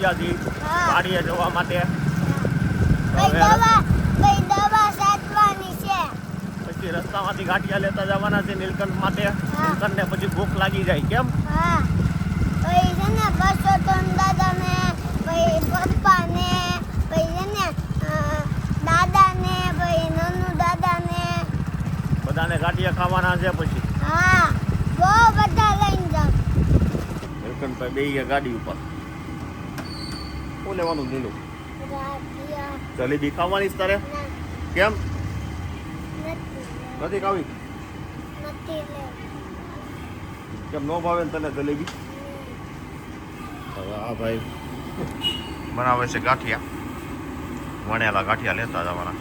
ગયા છીએ વાડીએ જવા માટે. પછી રસ્તામાંથી ગાંઠિયા લેતા જવાના છે નીલકંઠ માટે. નીલકંઠને પછી ભૂખ લાગી જાય કેમ? દાદાને પપ્પાને દાદાને નનુ દાદાને બધાને ગાંઠિયા ખાવાના છે. પછી બહુ બધા લઈને જાવ. નીલકંઠભાઈ બેહી ગયા ગાડી ઉપર. શું લેવાનું નીલું? જલેબી ખાવાની છે તારે? કેમ નથી ખાવી? કેમ નો ભાવે ને તને જલેબી? હવે આ ભાઈ બનાવે છે ગાંઠિયા. વણેલા ગાંઠિયા લેતા જવાના.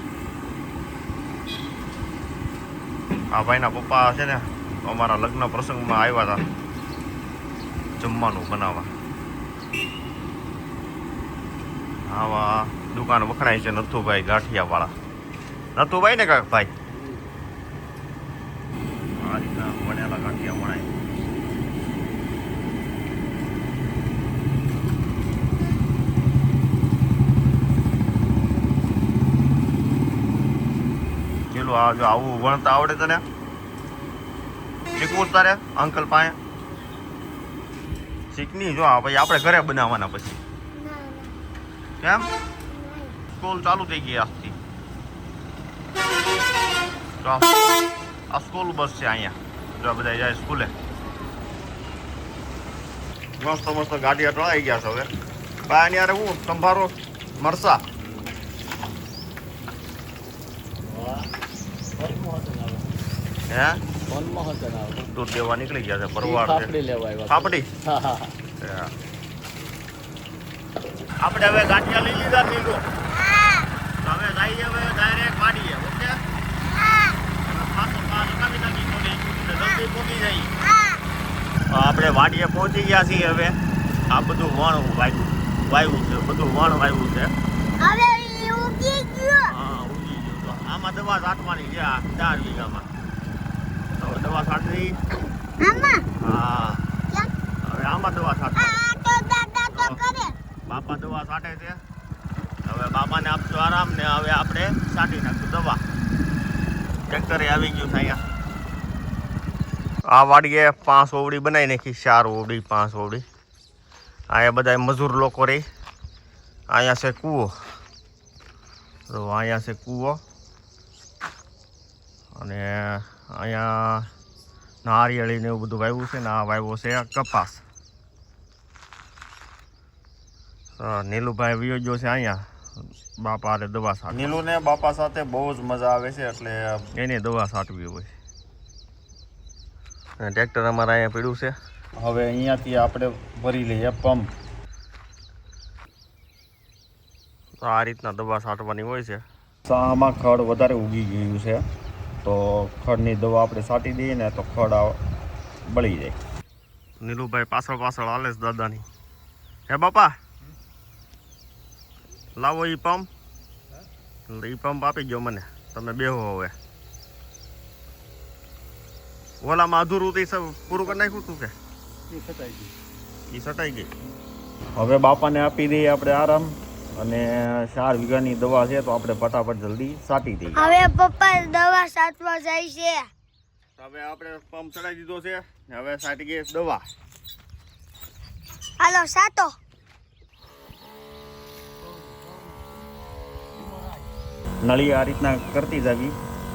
આ ભાઈના પપ્પા છે ને અમારા લગ્ન પ્રસંગમાં આવ્યા હતા જમવાનું બનાવવા. આવા દુકાન વખણાય છે નથુભાઈ ગાંઠિયા વાળા. નથુભાઈ ને કાંક ભાઈ આ રીતના વણેલા ગાંઠિયા વણાય. ચલો આ જો આવું વણતા આવડે તને? શીખવું તારે અંકલ પાસે? શીખની જો ભાઈ આપણે ઘરે બનાવવાના. પછી કેમ? સ્કૂલ ચાલુ થઈ ગઈ આજથી. આ સ્કૂલ બસ છે અહીંયા. જો બધા જાય સ્કૂલે. મસ્ત મસ્ત ગાડીયા ટળાઈ ગયા છે હવે. બાય યારે હું સંભારો મરસા. હે દૂધ દેવા નીકળી ગયા છે. પરવાર પાપડી. આપણે હવે ગાંઠિયા લઈ લીધા નીલું. હવે જઈએ હવે ડાયરેક્ટ વાડીએ. ઓકે જલ્દી પહોંચી જઈએ. આપણે વાડીએ પહોંચી ગયા છીએ. હવે આ બધું વણ વાવ્યું છે. બધું વણ વાવ્યું છે. હા ઉગી ગયું. તો આમાં દવા છાંટવાની છે. આ 4 વીઘામાં દવા છાંટવી. હા હવે આમાં દવા છાંટવી. બાપા દવા છાંટે છે. હવે બાપાને આપશું આરામ ને હવે આપણે છાંટી નાખશું દવા. ટ્રેક્ટરે આવી ગયું છે અહીંયા. આ વાડીએ 5 ઓવડી બનાવી નાખી. 4 ઓવડી 5 ઓવડી. અહીંયા બધા મજૂર લોકો રહી. અહીંયા છે કૂવો. તો અહીંયા છે કૂવો અને અહીંયા નારિયેળી ને એવું બધું વાવ્યું છે ને આ વાવ્યો છે કપાસ. નીલુભાઈ વિયો ગયો છે અહીંયા બાપા હારે દવા છાંટ. નીલુને બાપા સાથે બહુ જ મજા આવે છે એટલે એને દવા છાંટવી હોય. ટ્રેક્ટર અમારે અહીંયા પડ્યું છે. હવે અહીંયાથી આપણે ભરી લઈએ પંપ. તો આ રીતના દવા છાંટવાની હોય છે. આમાં ખડ વધારે ઉગી ગયું છે તો ખડની દવા આપણે છાંટી દઈએ ને તો ખડ બળી જાય. નીલુભાઈ પાછળ હાલે છે દાદાની. હે બાપા લાવો એ પંપ. એ પંપ આપી ગયો મને. તમે બેહો હવે. ઓલામાં અધૂરું પૂરું કરી નાખ્યું તું કે એ સટાઈ ગઈ. હવે બાપાને આપી દઈએ આપણે આરામ. અને 4 વીઘાની દવા છે તો આપણે ફટાફટ જલ્દી છાંટી દઈએ. હવે પપ્પા દવા છાંટવા જાય છે. હવે આપણે પંપ ચડાવી દીધો છે. હવે છાંટી ગઈ દવા. હાલો છાંટો. નળી આ રીતના કરતી જાવી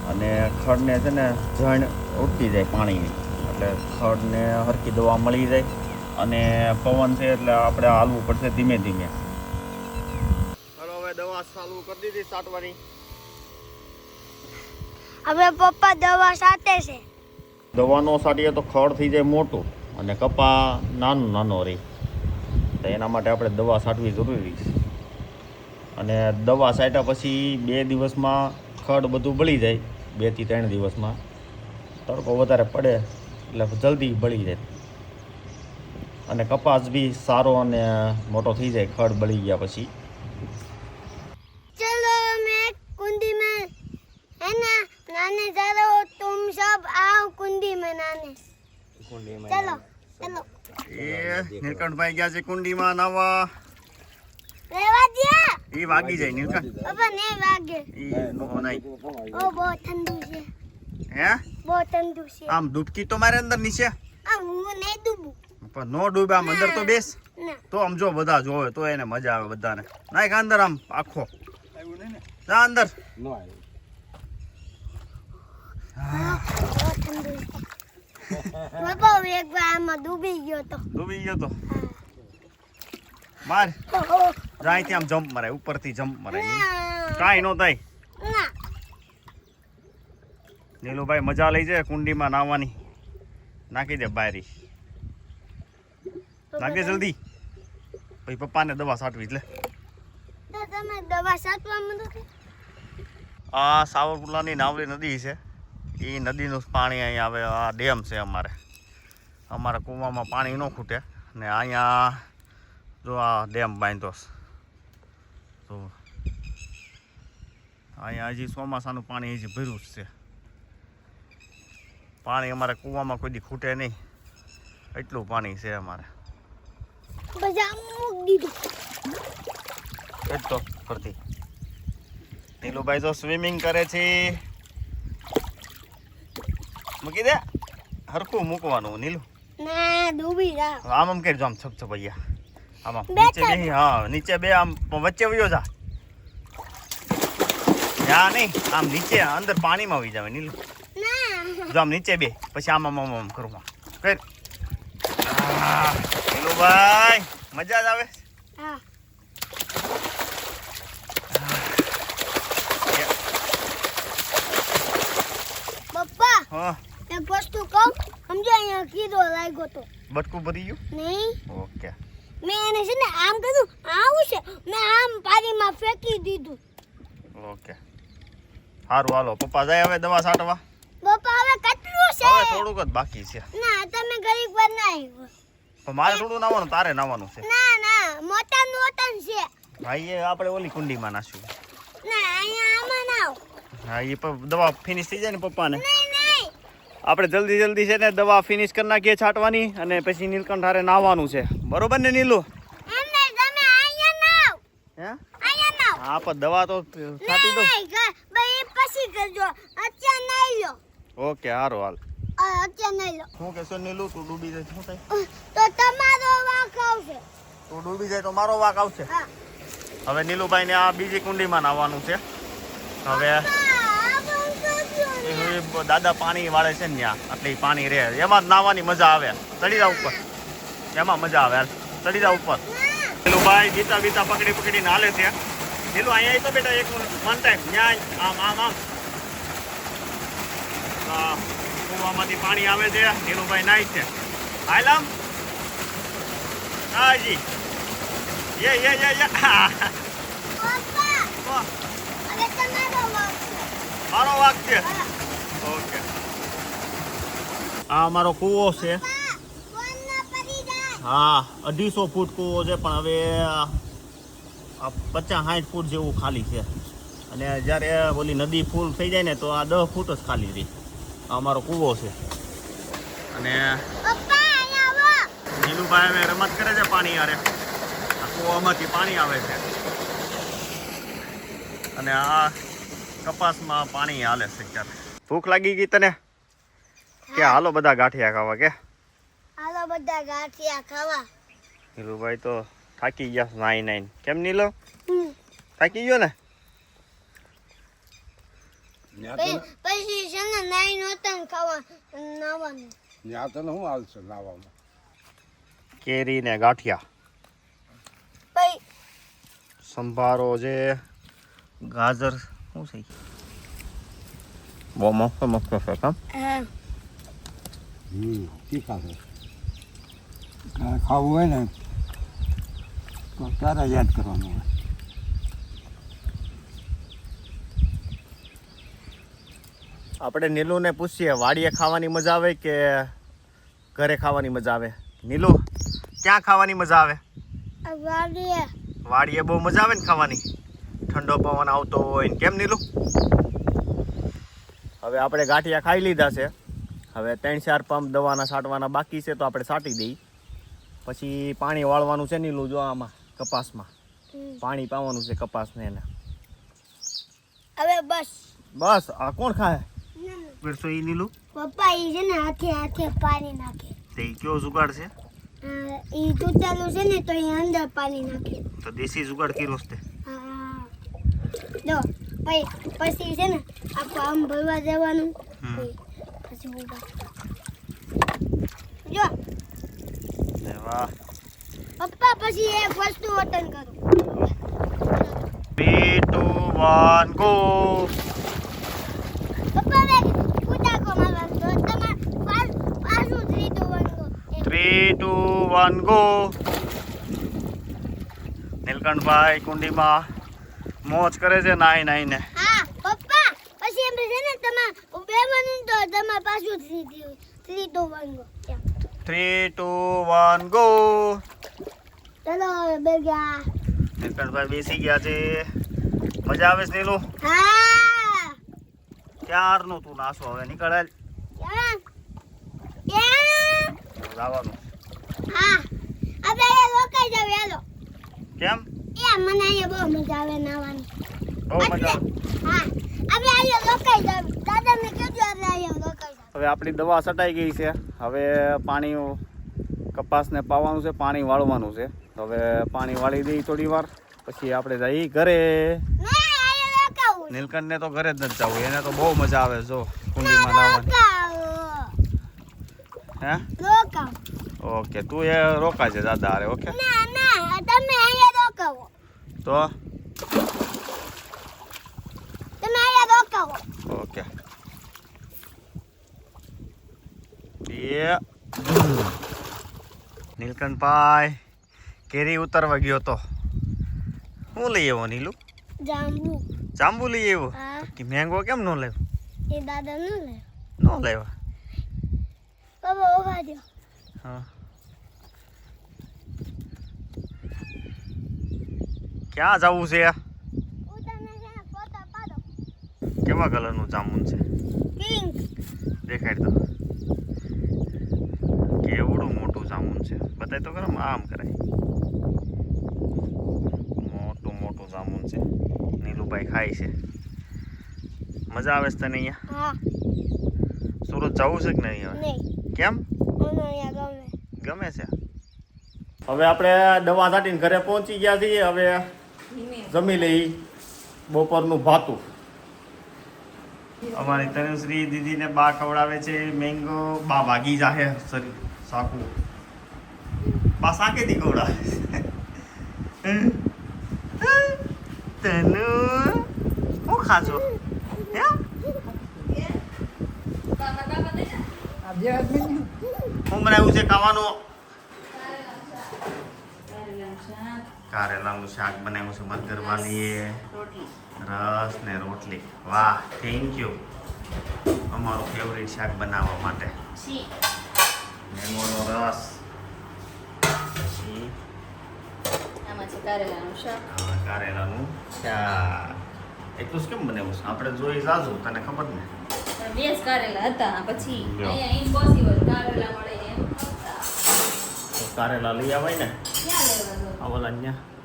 અને ખડને છે ને જણ ઉઠતી જાય પાણીની. એટલે ખડને હરખી દવા મળી જાય. અને પવન છે એટલે આપણે હાલવું પડશે ધીમે ધીમે. દવા ચાલુ કરી દીધી છાંટવાની. હવે પપ્પા દવા છાંટે છે. દવા નો છાંટીએ તો ખડ થઈ જાય મોટું અને કપા નાનો રહે. તો એના માટે આપણે દવા છાંટવી જરૂરી છે. અને દવા છાંટ્યા પછી 2 દિવસમાં ખડ બધું બળી જાય. 2 થી 3 દિવસમાં તડકો વધારે પડે એટલે જલ્દી બળી જાય. અને કપાસ બી સારો અને મોટો થઈ જાય ખડ બળી ગયા પછી. નીલકંઠભાઈ ગયા છે કુંડીમાં નાવા. રેવા દે. ઈ વાગી જાય નીલકંઠ. પપ્પા ને વાગે. ઈ નો નહીં. ઓ બહુ ઠંડુ છે. હે બહુ ઠંડુ છે. આમ ડૂબકી તો મારે અંદર નીચે આ હું નહીં ડૂબું. પણ નો ડૂબે આમ અંદર તો બેસ ના. તો આમ જો બધા જોવે તો એને મજા આવે બધાને નાખ અંદર આમ આખો જા અંદર નો આવ્યું. બહુ ઠંડુ છે. પપ્પા હું એકવાર આમાં ડૂબી ગયો તો. ડૂબી ગયો તો માર ઓહો. જા અહીંથી આમ જમ્પ મરાય ઉપરથી જમ્પ મરાય ના. કાંઈ નો થાય ના. નીલુભાઈ મજા લઈ જાય કુંડીમાં નાહવાની નાખી દે બારી નાખી દે જલ્દી પછી પપ્પાને દવા છાંટવી જ લે તો તમે દવા સાચવા માંડો છો? આ સાવરકુંડલાની નાવલી નદી છે એ નદીનું પાણી અહીં આવે આ ડેમ છે અમારા કૂવામાં પાણી ન ખૂટે ને અહીંયા જો આ ડેમ બાંધ્યો છે તો અહીંયા હજી ચોમાસાનું પાણી હજી ભર્યું જ છે પાણી અમારે કૂવામાં કોઈ દી ખૂટે નહીં એટલું પાણી છે અમારે પછી આમ મૂકી દીધું. એ જ તો ફરતી નીલુભાઈ તો સ્વિમિંગ કરે છે મૂકી દે હરખું મૂકવાનું નીલું ના ડૂબી જા. આમ આમ કરજો આમ છપછપૈયા આમ આમ બે નીચે બે હા નીચે બે આમ વચ્ચે વયો જા ત્યાં નહીં આમ નીચે અંદર પાણીમાં વહી જાવે નીલું ના. જો આમ નીચે બે પછી આમ આમ આમ આમ કરું કર નીલુભાઈ મજા જ આવે હા. પપ્પા હા એક વસ્તુ કહું સમજો અહીંયા કીધો લાગ્યો તો બટકું ભરી ગયું નહીં ઓકે મેં એને છે ને આમ કીધું આવું છે મેં આમ પાણીમાં ફેંકી દીધું. ઓકે સારું હાલો પપ્પા જાય હવે દવા છાંટવા પપ્પા હવે કેટલું છે? હવે થોડુંક જ બાકી છે ના તમે ઘડીક વાર ના આવ્યો. પણ મારે થોડું નાવાનું તારે નાવાનું છે ના ના મોટા નોટન છે. ભાઈ એ આપણે ઓલી કુંડીમાં નાખ્યું ના અહીંયા આમાં ના આવ. હા એ દવા ફિનિશ થઈ જાય ને પપ્પાને નહીં નહીં આપણે જલ્દી જલ્દી છે ને દવા ફિનિશ કરી નાખીએ છાંટવાની અને પછી નીલકંઠ હારે નાહવાનું છે બરોબર ને નીલુ એમ નહીં તમે અહીંયા ના આવ. હે અહીંયા ના આવ. હા પણ દવા તો છાંટી દો નહીં ભાઈ પછી કરજો અત્યારે નહીં લો. ઓકે સારું હાલ અત્યારે નહીં લો. શું કહેશો નીલુ તું ડૂબી જાય શું થાય તો તમારો વાંક આવશે. તું ડૂબી જાય તો મારો વાક આવશે હા. હવે નીલુભાઈને આ બીજી કુંડીમાં નાહવાનું છે હવે આ બંધ કરજો ને. એ દાદા પાણી વાળે છે ને ત્યાં એટલે ઈ પાણી રહે એમાં જ નાહવાની મજા આવે ચડી જા ઉપર એમાં મજા આવે હાલ ચડી જા ઉપર નીલુભાઈ ગીતા બીતા પકડી પકડીને હાલે છે નીલુ અહીંયા તો બેટા એક વન ટાઈમ ત્યાં આમ આમ આમ કૂવામાંથી પાણી આવે છે નીલુભાઈ નાય છે હાલ આમ હાજી યે પપ્પા હવે તમારો વાંક છે. મારો વાક છે હા. ઓકે આ અમારો કૂવો છે પપ્પા, ફોન ના પડી જાય. હા 250 ફૂટ કૂવો છે પણ હવે 50-60 ફૂટ જેવું ખાલી છે અને જ્યારે ઓલી નદી ફૂલ થઈ જાય ને તો આ 10 ફૂટ જ ખાલી રહી આ અમારો કૂવો છે અને પપ્પા અહીંયા આવો. નીલુભાઈ હવે રમત કરે છે પાણી હારે આ કૂવામાંથી પાણી આવે છે અને આ કપાસમાં પાણી હાલે છે ત્યારે ભૂખ લાગી ગઈ તને કે હાલો બધા ગાંઠિયા ખાવા કે હાલો બધા ગાંઠિયા ખાવા. નીલુભાઈ તો થાકી ગયા નાઈ કેમ નીલો હમ. થાકી ગયો ને પછી છે ને નાઈ નોતન ખાવા નાવાનું. ત્યાં તને શું હાલશે લાવવામાં કેરી ને ગાંઠિયા પછી સંભારો છે ગાજર શું છે બહુ મસ્ત મસ્ત છે કામ હા. તીખા છે તારે ખાવું હોય ને તો તારે યાદ કરવાનું હોય આપણે નીલુને પૂછીએ વાડીએ ખાવાની મજા આવે કે ઘરે ખાવાની મજા આવે નીલુ ક્યાં ખાવાની મજા આવે આ વાડીએ વાડીએ બહુ મજા આવે ને ખાવાની ઠંડો પવન આવતો હોય ને કેમ નીલુ હવે આપણે ગાંઠિયા ખાઈ લીધા છે હવે 3-4 પંપ દવાના છાંટવાના બાકી છે તો આપણે છાંટી દઈએ પછી પાણી વાળવાનું છે નીલું જો આમાં કપાસમાં હમ. પાણી પાવાનું છે કપાસને એને. હવે બસ બસ આ કોણ ખાય પીરસો ઈ નીલું પપ્પા ઈ છે ને હાથે હાથે પાણી નાખે. તે ઈ કયો જુગાડ છે? ઈ તૂટેલું છે ને તો ઈ અંદર પાણી નાખે. તો દેશી જુગાડ કર્યો છે તે. હા જો પછી છે ને આપણે આમ ભરવા જવાનું. પછી ઉભા જો એ વાહ. પપ્પા પછી એક વસ્તુ વતન કરું. 3 2 1 ગો. પપ્પા વે કૂદાકો મારવાનું તો તમાર પાછું 3 2 1 ગો. 3 2 1 ગો. નીલકંઠભાઈ કુંડીમાં મોજ કરે છે નાઈ નાઈને. હા પપ્પા પછી એમ છે ને તમાર બેવાનું તો તમાર પાછું 3 2 1 ગો. 3 2 1 ગો. ચલો બે ગયા. નીલકંઠભાઈ બેસી ગયા છે. મજા આવે છે નીલું? હા ક્યારનું તું નાસો હવે નીકળ હાલ. યા જવાનું. હા આપણે અહીંયા રોકાઈ જાવ હાલો. કેમ? મને અહીંયા બહુ મજા આવે નાવાની. બહુ મજા આવે. હા આપણે અહીંયા રોકાઈ જાવ. દાદાને કહેજો આપણે અહીંયા રોકાઈ જાવ. હવે આપણી દવા છટાઈ ગઈ છે. હવે પાણી કપાસને પાવાનું છે, પાણી વાળવાનું છે. તો હવે પાણી વાળી દઈ થોડી વાર પછી આપણે જઈ ઘરે. નીલકંઠને તો ઘરે જ નથી જવું, એને તો બહુ મજા આવે જો કુંડીમાં નાવાની. હે ઓકે તું એ રોકાજે દાદા હારે. ઓકે ના તમે અહીંયા રોકાવો. તો તમે અહીંયા રોકાવો. ઓકે એ નીલકંઠભાઈ કેરી ઉતરવા ગયો તો શું લઈ આવ્યો નીલું? જાંબુ. જાંબુ લઈ આવ્યો? હા કે મેંગો કેમ ન લેવો? એ દાદા નું લે. ન લેવા? બાબા ઉભા દો. હા ક્યાં જવું છે? ઉતાને છે ને ફોટા પાડો. કેવા કલરનું જામુન છે? પિંક. દેખાડ તો કેવડું મોટું જામુન છે. બતાય તો ખરા આમ કરાય. મોટું મોટું જામુન છે. નીલુભાઈ ખાય છે. મજા આવે છે તને અહીંયા? હા સુરત જવું છે કે નહીં હવે? નહીં કેમ? મને અહીંયા ગમે. ગમે છે. હવે આપણે દવા છાંટીને ઘરે પહોંચી ગયા છીએ. હવે જમી લઈ બપોરનું ભાતું. અમારી તનુશ્રી દીદીને બા ખવડાવે છે મેંગો. બા ભાગી જાહે સરી સાકુ. બા સાકેથી ખવડાવે તનુ શું ખાશો? શું બનાવ્યું છે ખાવાનું? કારેલાનું શાક બનાવ્યું છે મગર વાલીએ. રસ ને રોટલી. વાહ થેન્ક યુ અમારું ફેવરિટ શાક બનાવવા માટે. મેંગોનો રસ. પછી કારેલાનું શાક. એટલું જ કેમ બનાવ્યું છે? આપણે જોઈ જાજુ તને ખબર ને. બેસ કારેલા હતા પછી લ્યો. અહીંયા ઇમ્પોસિબલ કારેલા મળે એમ તો કારેલા લઈ આવાય ને ક્યાં લેવા આ ઓલા અહીંયા